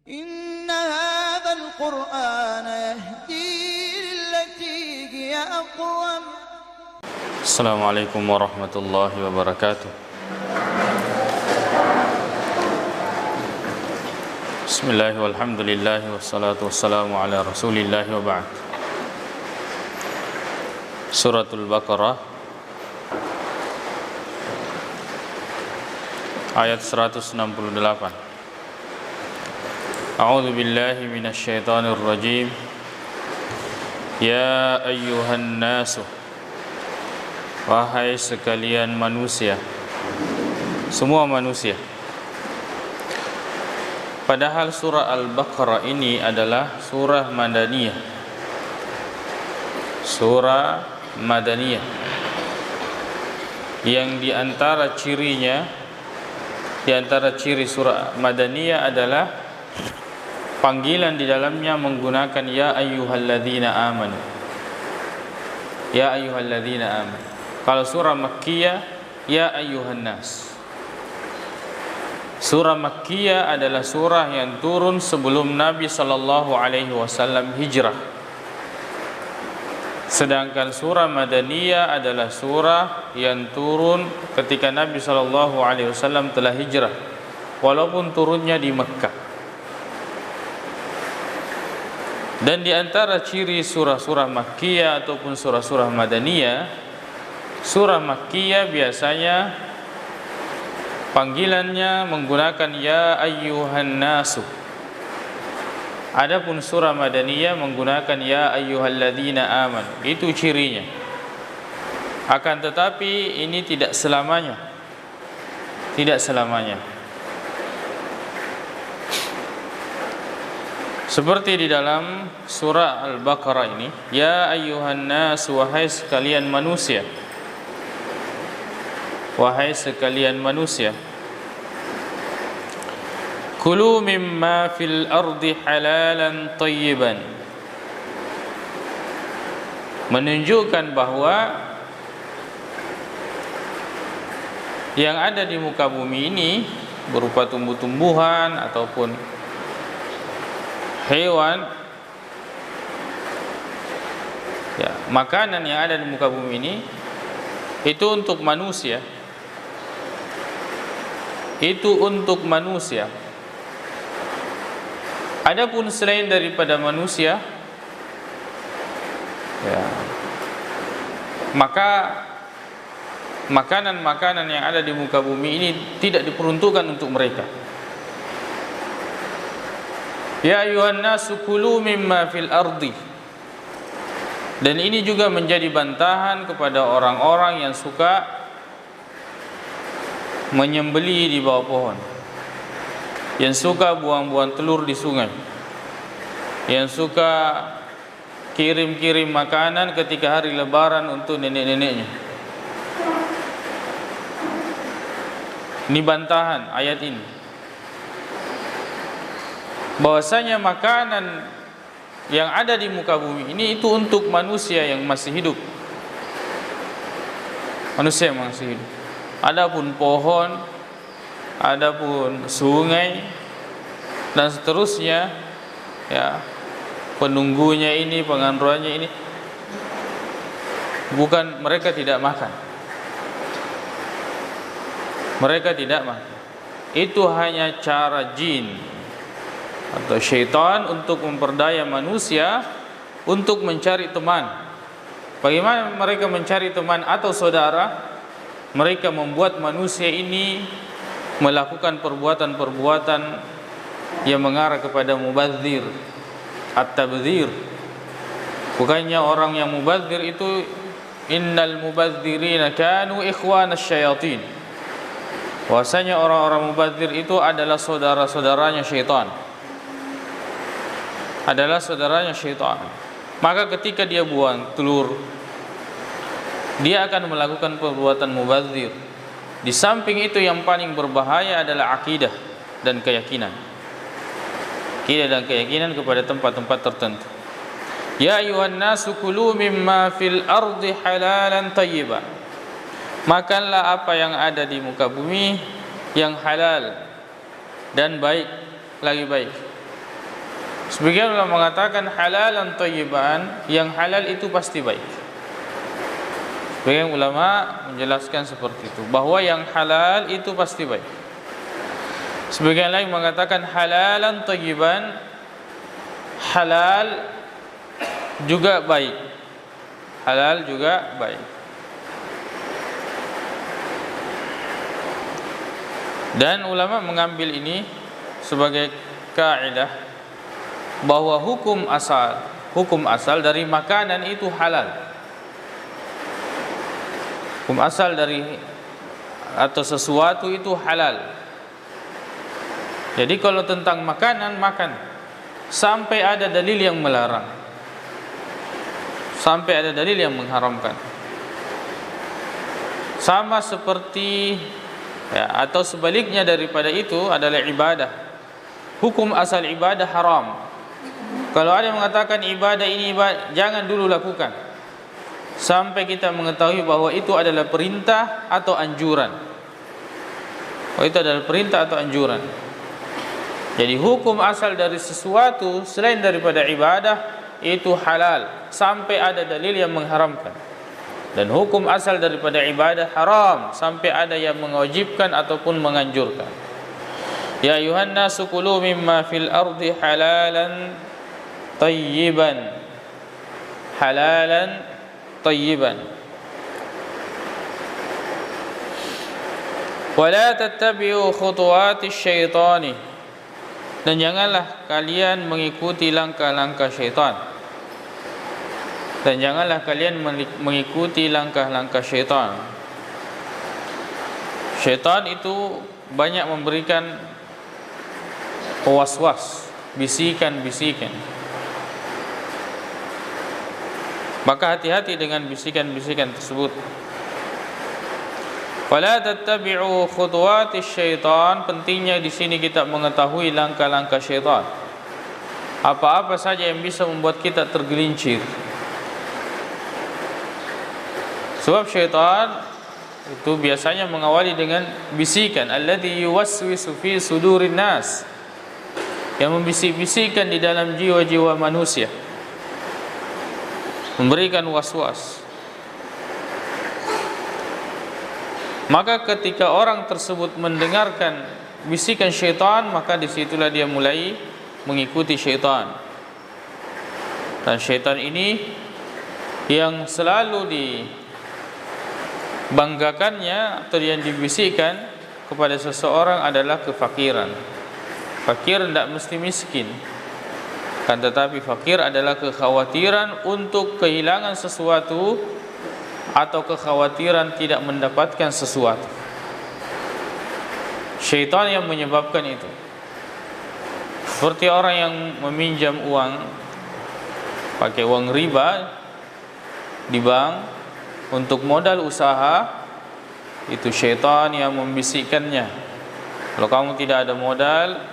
إن هذا القرآن يهدي للتي هي أقوم. السلام عليكم ورحمة الله وبركاته. بسم الله والحمد لله والصلاة والسلام على رسول الله وبعد. Suratul Baqarah ayat 168. A'udzu billahi minasyaitonir rajim. Ya ayyuhan nasu, wahai sekalian manusia, semua manusia. Padahal surah Al-Baqarah ini adalah surah Madaniyah. Surah Madaniyah yang diantara cirinya, diantara ciri surah Madaniyah adalah panggilan di dalamnya menggunakan ya ayyuhalladzina amanu. Ya ayyuhalladzina amanu. Kalau surah Makkiyah ya ayyuhan nas. Surah Makkiyah adalah surah yang turun sebelum Nabi sallallahu alaihi wasallam hijrah. Sedangkan surah Madaniyah adalah surah yang turun ketika Nabi sallallahu alaihi wasallam telah hijrah, walaupun turunnya di Mekkah. Dan di antara ciri surah-surah Makkiyah ataupun surah-surah Madaniyah, surah Makkiyah biasanya panggilannya menggunakan ya ayyuhan nasu. Adapun surah Madaniyah menggunakan ya ayyuhalladzina aman. Itu cirinya. Akan tetapi ini tidak selamanya. Tidak selamanya. Seperti di dalam surah Al-Baqarah ini, ya ayyuhan nas, wahai sekalian manusia. Wahai sekalian manusia. Kulu mimma fil ardi halalan tayyiban. Menunjukkan bahwa yang ada di muka bumi ini berupa tumbuh-tumbuhan ataupun hewan, ya, makanan yang ada di muka bumi ini itu untuk manusia. Itu untuk manusia. Adapun selain daripada manusia, ya, maka makanan-makanan yang ada di muka bumi ini tidak diperuntukkan untuk mereka. Ya ayuhan nasu kulu mimma fil ardi. Dan ini juga menjadi bantahan kepada orang-orang yang suka menyembelih di bawah pohon, yang suka buang-buang telur di sungai, yang suka kirim-kirim makanan ketika hari lebaran untuk nenek-neneknya. Ini bantahan ayat ini, bahwasanya makanan yang ada di muka bumi ini itu untuk manusia yang masih hidup. Manusia yang masih hidup. Adapun pohon, adapun sungai dan seterusnya, ya, penunggunya ini, pengandroannya ini, bukan, mereka tidak makan. Mereka tidak makan. Itu hanya cara jin atau syaitan untuk memperdaya manusia untuk mencari teman. Bagaimana mereka mencari teman atau saudara? Mereka membuat manusia ini melakukan perbuatan-perbuatan yang mengarah kepada mubadzir, at-tabdzir. Bukannya orang yang mubadzir itu, innal mubadzirina kanu ikhwanas syayatin. Bahwasanya orang-orang mubadzir itu adalah saudara-saudaranya syaitan. Adalah saudaranya syaitan. Maka ketika dia buang telur, dia akan melakukan perbuatan mubadzir. Di samping itu yang paling berbahaya adalah akidah dan keyakinan. Akidah dan keyakinan kepada tempat-tempat tertentu. Ya ayuhan nasu kulu mimma fil ardi halalan tayyiban. Makanlah apa yang ada di muka bumi yang halal dan baik, lagi baik. Sebagian ulama mengatakan halalan thayyiban, yang halal itu pasti baik. Sebagian ulama menjelaskan seperti itu, bahwa yang halal itu pasti baik. Sebagian lain mengatakan halalan thayyiban, halal juga baik. Halal juga baik. Dan ulama mengambil ini sebagai kaidah bahwa hukum asal dari makanan itu halal. Hukum asal dari atau sesuatu itu halal. Jadi kalau tentang makanan, makan sampai ada dalil yang melarang, sampai ada dalil yang mengharamkan. Sama seperti atau sebaliknya daripada itu adalah ibadah. Hukum asal ibadah haram. Kalau ada yang mengatakan ibadah ini jangan dulu lakukan sampai kita mengetahui bahwa itu adalah perintah atau anjuran. Bahwa itu adalah perintah atau anjuran. Jadi hukum asal dari sesuatu selain daripada ibadah itu halal sampai ada dalil yang mengharamkan. Dan hukum asal daripada ibadah haram sampai ada yang mewajibkan ataupun menganjurkan. Ya ayuhan nasu kulu mimma fil ardi halalan tayyiban. Halalan tayyiban. Wala tattabi'u khutuwatis syaitani. Dan janganlah kalian mengikuti langkah-langkah syaitan. Dan janganlah kalian mengikuti langkah-langkah syaitan. Syaitan itu banyak memberikan was-was, bisikan-bisikan. Maka hati-hati dengan bisikan-bisikan tersebut. Wala tattabi'u khutuwatis syaitan. Pentingnya di sini kita mengetahui langkah-langkah syaitan. Apa-apa saja yang bisa membuat kita tergelincir. Sebab syaitan itu biasanya mengawali dengan bisikan, alladzi yuwaswisu fi sudurin nas, yang membisik-bisikkan di dalam jiwa-jiwa manusia, memberikan was-was. Maka ketika orang tersebut mendengarkan bisikan syaitan, maka disitulah dia mulai mengikuti syaitan. Dan syaitan ini yang selalu dibanggakannya atau yang dibisikkan kepada seseorang adalah kefakiran. Fakir tidak mesti miskin, kan tetapi fakir adalah kekhawatiran untuk kehilangan sesuatu atau kekhawatiran tidak mendapatkan sesuatu. Syaitan yang menyebabkan itu. Seperti orang yang meminjam uang, pakai uang riba di bank untuk modal usaha, itu syaitan yang membisikkannya. Kalau kamu tidak ada modal,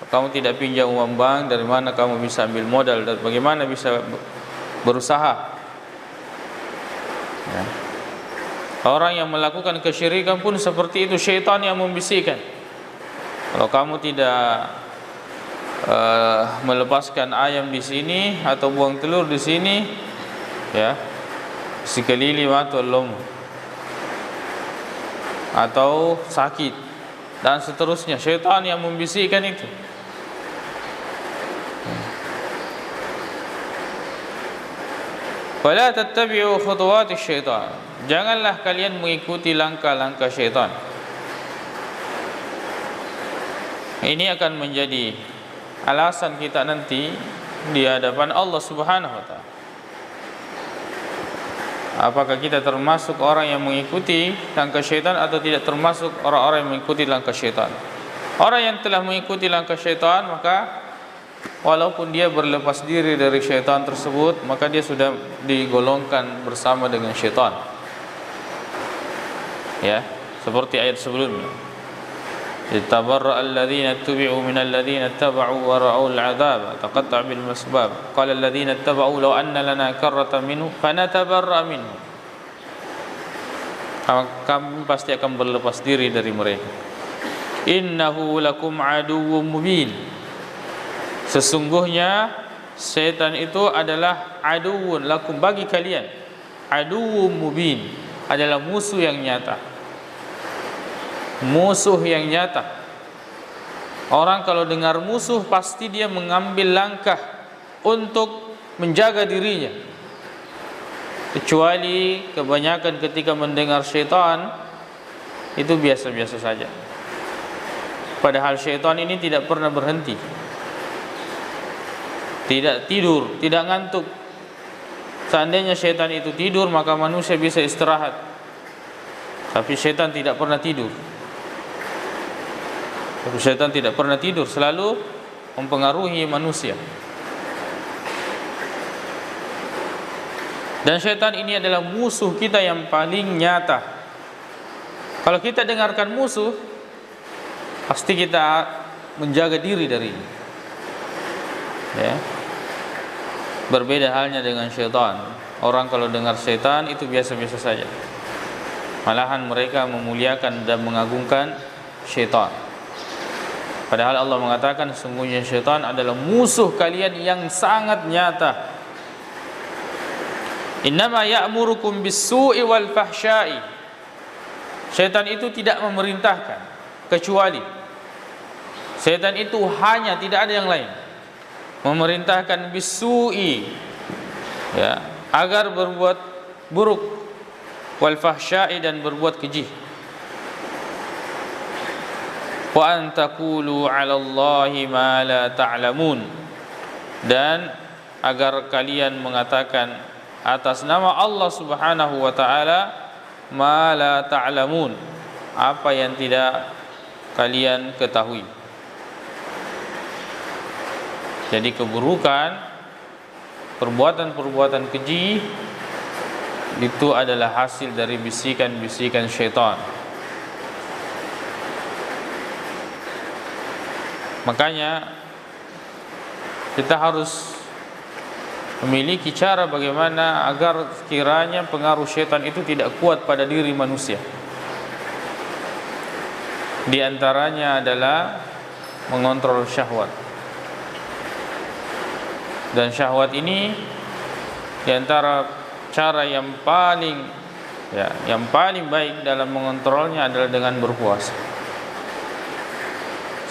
kamu tidak pinjam uang bank, dari mana kamu bisa ambil modal dan bagaimana bisa berusaha? Ya. Orang yang melakukan kesyirikan pun seperti itu, syaitan yang membisikkan. Kalau kamu tidak melepaskan ayam di sini atau buang telur di sini, ya, sikelili matulum, atau sakit dan seterusnya. Syaitan yang membisikkan itu. Wala tattabi'u khutuwatis syaitan. Janganlah kalian mengikuti langkah-langkah syaitan. Ini akan menjadi alasan kita nanti di hadapan Allah Subhanahu wa taala. Apakah kita termasuk orang yang mengikuti langkah syaitan atau tidak termasuk orang-orang yang mengikuti langkah syaitan? Orang yang telah mengikuti langkah syaitan, maka walaupun dia berlepas diri dari syaitan tersebut, maka dia sudah digolongkan bersama dengan syaitan. Ya, seperti ayat sebelumnya. Tabarra alladhina tubi'u minal ladhina taba'u wa ra'ul 'adzab taqatta'a bil masbab qala alladhina taba'u law anna lana karratan minhu fanatabarra minhu. Kami pasti akan berlepas diri dari mereka. Innahu lakum aduwwum mubin. Sesungguhnya setan itu adalah aduun lakum, bagi kalian, aduun mubin, adalah musuh yang nyata. Musuh yang nyata. Orang kalau dengar musuh pasti dia mengambil langkah untuk menjaga dirinya. Kecuali kebanyakan ketika mendengar syaitan itu biasa-biasa saja. Padahal syaitan ini tidak pernah berhenti, tidak tidur, tidak ngantuk. Seandainya syaitan itu tidur maka manusia bisa istirahat. Tapi syaitan tidak pernah tidur. Tapi syaitan tidak pernah tidur, selalu mempengaruhi manusia. Dan syaitan ini adalah musuh kita yang paling nyata. Kalau kita dengarkan musuh, pasti kita menjaga diri dari ini. Ya. Berbeda halnya dengan syaitan. Orang kalau dengar syaitan itu biasa-biasa saja. Malahan mereka memuliakan dan mengagungkan syaitan. Padahal Allah mengatakan sesungguhnya syaitan adalah musuh kalian yang sangat nyata. Innama ya'murukum bis-su'i wal fahsya'i. Syaitan itu tidak memerintahkan, kecuali syaitan itu hanya, tidak ada yang lain, memerintahkan bis-su'i, ya, agar berbuat buruk, wal fahsya'i, dan berbuat keji. Wa an taqulu 'ala Allahi ma la ta'lamun, dan agar kalian mengatakan atas nama Allah Subhanahu wa taala ma la ta'lamun, apa yang tidak kalian ketahui. Jadi keburukan, perbuatan-perbuatan keji itu adalah hasil dari bisikan-bisikan syaitan. Makanya kita harus memiliki cara bagaimana agar kiranya pengaruh syaitan itu tidak kuat pada diri manusia. Di antaranya adalah mengontrol syahwat. Dan syahwat ini di antara cara yang paling baik dalam mengontrolnya adalah dengan berpuasa.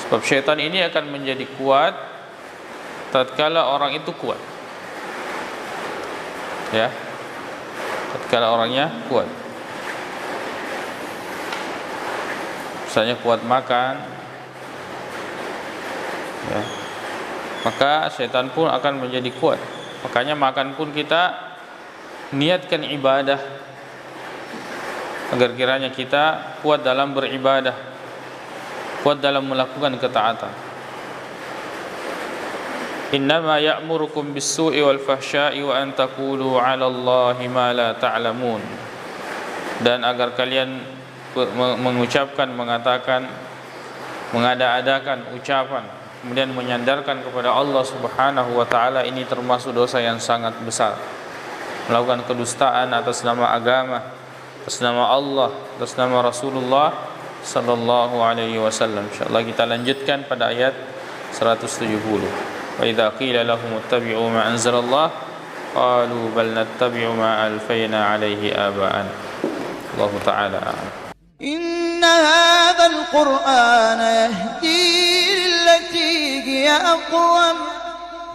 Sebab syaitan ini akan menjadi kuat tatkala orang itu kuat. Ya. Tatkala orangnya kuat. Misalnya kuat makan, ya, maka syaitan pun akan menjadi kuat. Makanya makan pun kita niatkan ibadah agar kiranya kita kuat dalam beribadah, kuat dalam melakukan ketaatan. Innama ya'murukum bis-su'i wal fahsya'i wa an taqulu 'ala Allahi ma la ta'lamun. Dan agar kalian mengucapkan, mengatakan, mengada-adakan ucapan, kemudian menyandarkan kepada Allah Subhanahu wa taala, ini termasuk dosa yang sangat besar. Melakukan kedustaan atas nama agama, atas nama Allah, atas nama Rasulullah sallallahu alaihi wasallam. Insyaallah kita lanjutkan pada ayat 170. Wa idza qila lahum ittabi'u ma anzalallah qalu bal nattabi'u ma alfayna alaihi aba'an. Allah taala. Inna hadzal Qur'ana yahdi lillati hiya aqwam